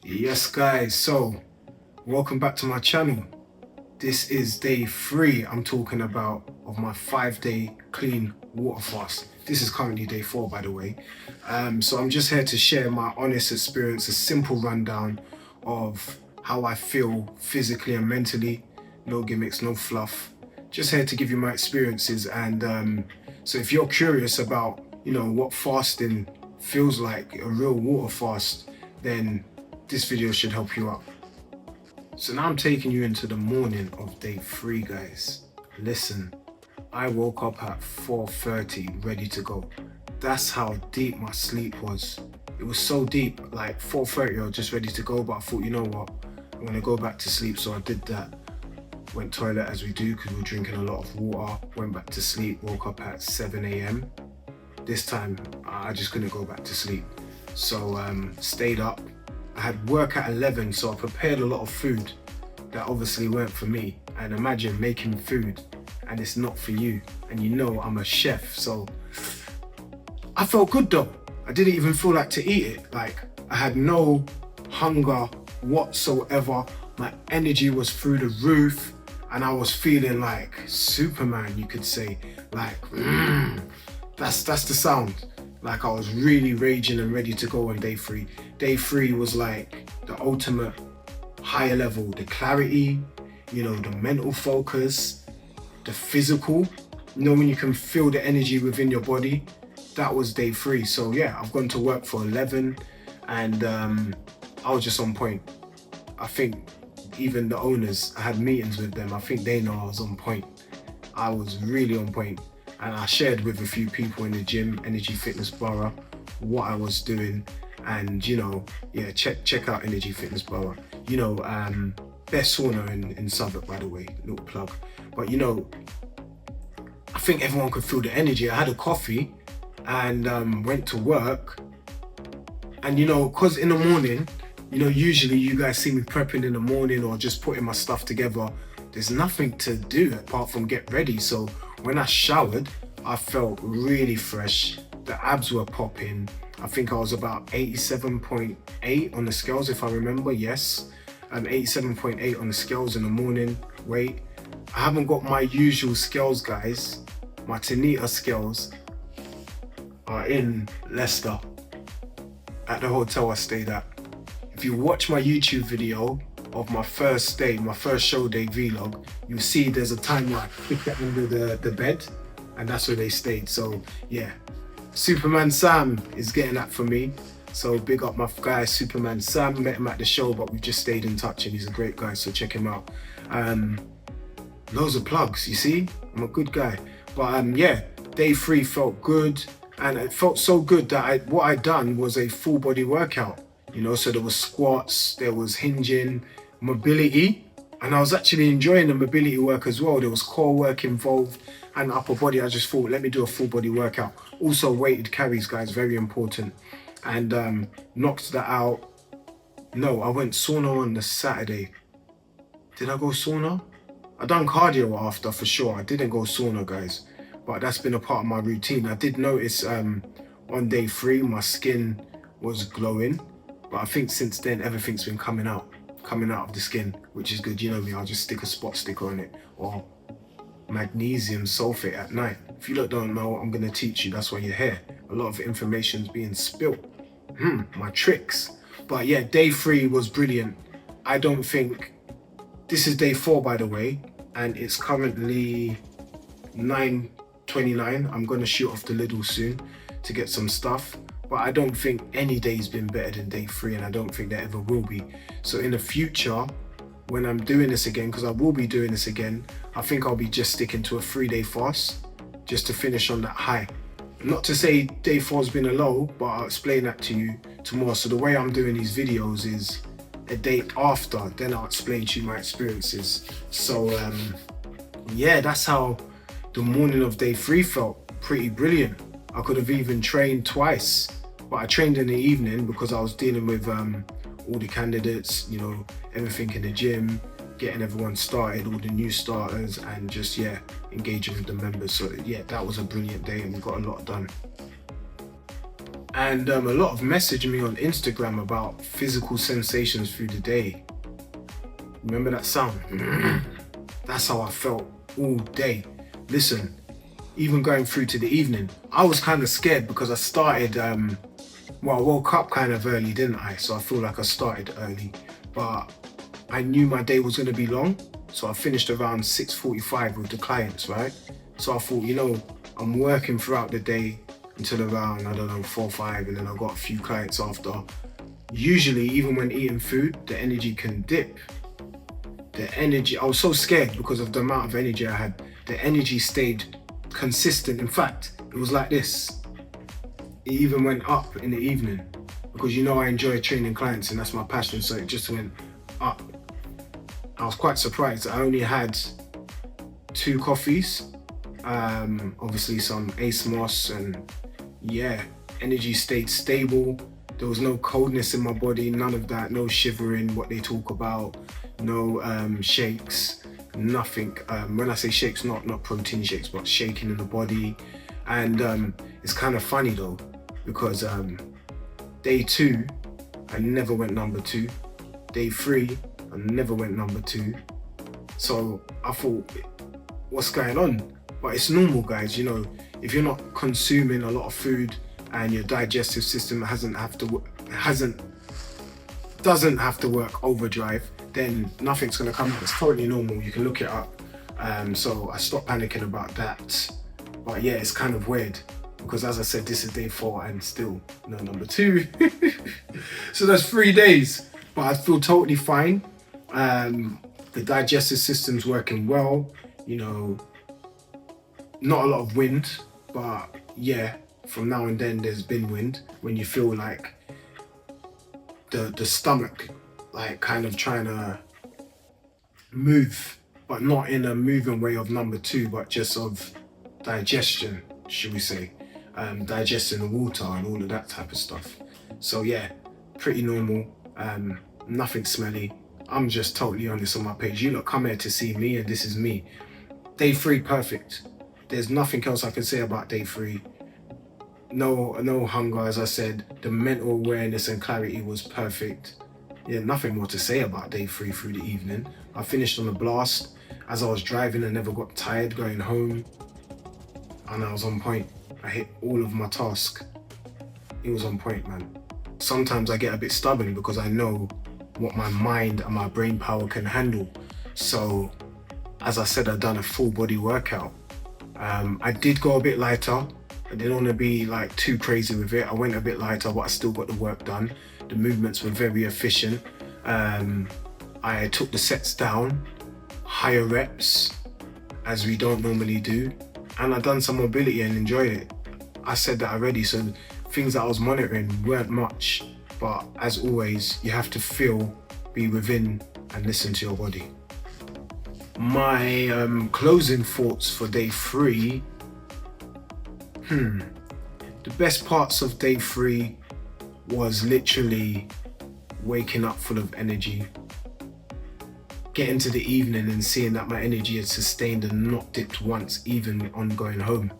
Yes guys, so welcome back to my channel. This is day 3 I'm talking about of my 5-day clean water fast. This is currently day 4 by the way. So I'm just here to share my honest experience, a simple rundown of how I feel physically and mentally. No gimmicks, no fluff. Just here to give you my experiences, and so if you're curious about what fasting feels like, a real water fast, then this video should help you out. So now I'm taking you into the morning of day 3, guys. Listen, I woke up at 4:30 ready to go. That's how deep my sleep was. It was so deep, like 4:30 I was just ready to go, but I thought, you know what, I'm gonna go back to sleep. So I did that, went toilet as we do because we were drinking a lot of water, went back to sleep, woke up at 7 a.m. This time I just couldn't go back to sleep. So stayed up. I had work at 11, so I prepared a lot of food that obviously weren't for me. And imagine making food and it's not for you. And I'm a chef, so I felt good though. I didn't even feel like to eat it. Like, I had no hunger whatsoever. My energy was through the roof and I was feeling like Superman, you could say. Like, that's the sound. Like, I was really raging and ready to go on day 3. Day 3 was like the ultimate higher level, the clarity, the mental focus, the physical, when you can feel the energy within your body. That was day 3. So yeah, I've gone to work for 11 and I was just on point. I think even the owners, I had meetings with them, I think they know I was on point. I was really on point. And I shared with a few people in the gym, Energy Fitness Borough, what I was doing. And yeah, check out Energy Fitness Borough. Best sauna in Southwark, by the way, little plug. But I think everyone could feel the energy. I had a coffee and went to work. And cause in the morning, usually you guys see me prepping in the morning or just putting my stuff together. There's nothing to do apart from get ready. So when I showered, I felt really fresh. The abs were popping. I think I was about 87.8 on the scales, if I remember, yes. 87.8 on the scales in the morning weight. I haven't got my usual scales, guys. My Tanita scales are in Leicester at the hotel I stayed at. If you watch my YouTube video of my first day, my first show day vlog, you'll see there's a timeline under the bed, and that's where they stayed. So yeah, Superman Sam is getting that for me. So big up my guy Superman Sam. Met him at the show, but we just stayed in touch and he's a great guy, so check him out. Loads of plugs, you see, I'm a good guy. But yeah, day 3 felt good, and it felt so good that what I done was a full body workout. So there was squats, there was hinging, mobility, and I was actually enjoying the mobility work as well. There was core work involved and upper body. I just thought, let me do a full body workout. Also weighted carries, guys, very important. And knocked that out. No, I went sauna on the Saturday. Did I go sauna? I done cardio after for sure. I didn't go sauna, guys, but that's been a part of my routine. I did notice on day 3 my skin was glowing. But I think since then, everything's been coming out of the skin, which is good. You know me, I'll just stick a spot sticker on it, or magnesium sulfate at night. If you don't know what I'm gonna teach you, that's why you're here. A lot of information's being spilt. My tricks. But yeah, day 3 was brilliant. I don't think, this is day 4 by the way, and it's currently 9:29. I'm gonna shoot off to Lidl soon to get some stuff. But I don't think any day's been better than day 3, and I don't think there ever will be. So in the future, when I'm doing this again, because I will be doing this again, I think I'll be just sticking to a 3-day fast, just to finish on that high. Not to say day 4's been a low, but I'll explain that to you tomorrow. So the way I'm doing these videos is a day after, then I'll explain to you my experiences. So yeah, that's how the morning of day 3 felt. Pretty brilliant. I could have even trained twice, but I trained in the evening because I was dealing with all the candidates, everything in the gym, getting everyone started, all the new starters, and just, yeah, engaging with the members. So yeah, that was a brilliant day and we got a lot done. And a lot of messaged me on Instagram about physical sensations through the day. Remember that sound? That's how I felt all day. Listen, even going through to the evening, I was kind of scared because I started, I woke up kind of early, didn't I? So I feel like I started early, but I knew my day was going to be long. So I finished around 6:45 with the clients, right? So I thought, I'm working throughout the day until around, 4, 5, and then I got a few clients after. Usually, even when eating food, the energy can dip. I was so scared because of the amount of energy I had. The energy stayed consistent. In fact, it was like this. It even went up in the evening because I enjoy training clients and that's my passion. So it just went up. I was quite surprised. I only had 2 coffees, obviously some Ace Moss, and energy stayed stable. There was no coldness in my body, none of that, no shivering, what they talk about, no shakes, nothing. When I say shakes, not protein shakes, but shaking in the body. And it's kind of funny though, because day 2, I never went number 2. Day 3, I never went number 2. So I thought, what's going on? But it's normal, guys. If you're not consuming a lot of food and your digestive system doesn't have to work overdrive, then nothing's gonna come out. It's totally normal. You can look it up. So I stopped panicking about that. But yeah, it's kind of weird because, as I said, this is day 4 and still no number 2. So that's 3 days, but I feel totally fine. The digestive system's working well. Not a lot of wind, but yeah, from now and then there's been wind when you feel like the stomach like kind of trying to move, but not in a moving way of number 2, but just of digestion, should we say, digesting the water and all of that type of stuff. So yeah, pretty normal, nothing smelly. I'm just totally honest on my page. You lot come here to see me and this is me. Day 3, perfect. There's nothing else I can say about day 3. No hunger, as I said. The mental awareness and clarity was perfect. Yeah, nothing more to say about day 3 through the evening. I finished on a blast. As I was driving, I never got tired going home. And I was on point. I hit all of my tasks. It was on point, man. Sometimes I get a bit stubborn because I know what my mind and my brain power can handle. So, as I said, I've done a full body workout. I did go a bit lighter. I didn't want to be like too crazy with it. I went a bit lighter, but I still got the work done. The movements were very efficient. I took the sets down, higher reps, as we don't normally do. And I done some mobility and enjoyed it. I said that already, so things that I was monitoring weren't much. But as always, you have to feel, be within, and listen to your body. My closing thoughts for day 3. The best parts of day 3 was literally waking up full of energy, getting to the evening and seeing that my energy had sustained and not dipped once, even on going home.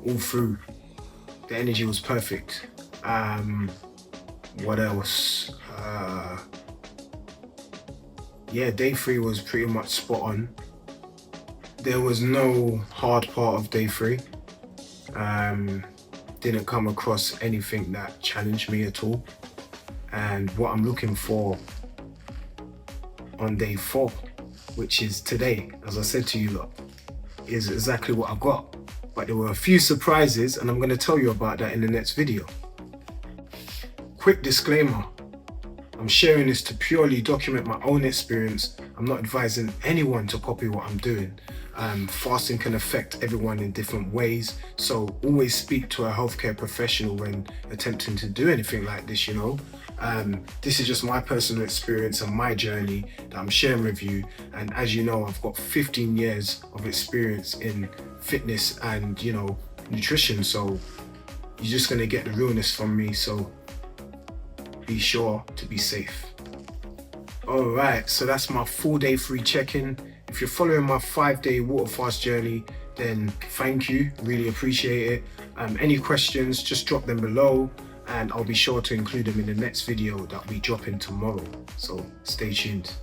All through, the energy was perfect. What else? Day 3 was pretty much spot on. There was no hard part of day 3. Didn't come across anything that challenged me at all. And what I'm looking for on day 4, which is today, as I said to you lot, is exactly what I got. But there were a few surprises and I'm going to tell you about that in the next video. Quick disclaimer, I'm sharing this to purely document my own experience. I'm not advising anyone to copy what I'm doing. Fasting can affect everyone in different ways, so always speak to a healthcare professional when attempting to do anything like this, This is just my personal experience and my journey that I'm sharing with you. And as you know, I've got 15 years of experience in fitness and, nutrition, so you're just gonna get the realness from me, so be sure to be safe. All right, so that's my full day 3 check-in. If you're following my 5-day water fast journey, then thank you, really appreciate it. Any questions, just drop them below. and I'll be sure to include them in the next video that we drop in tomorrow. So stay tuned.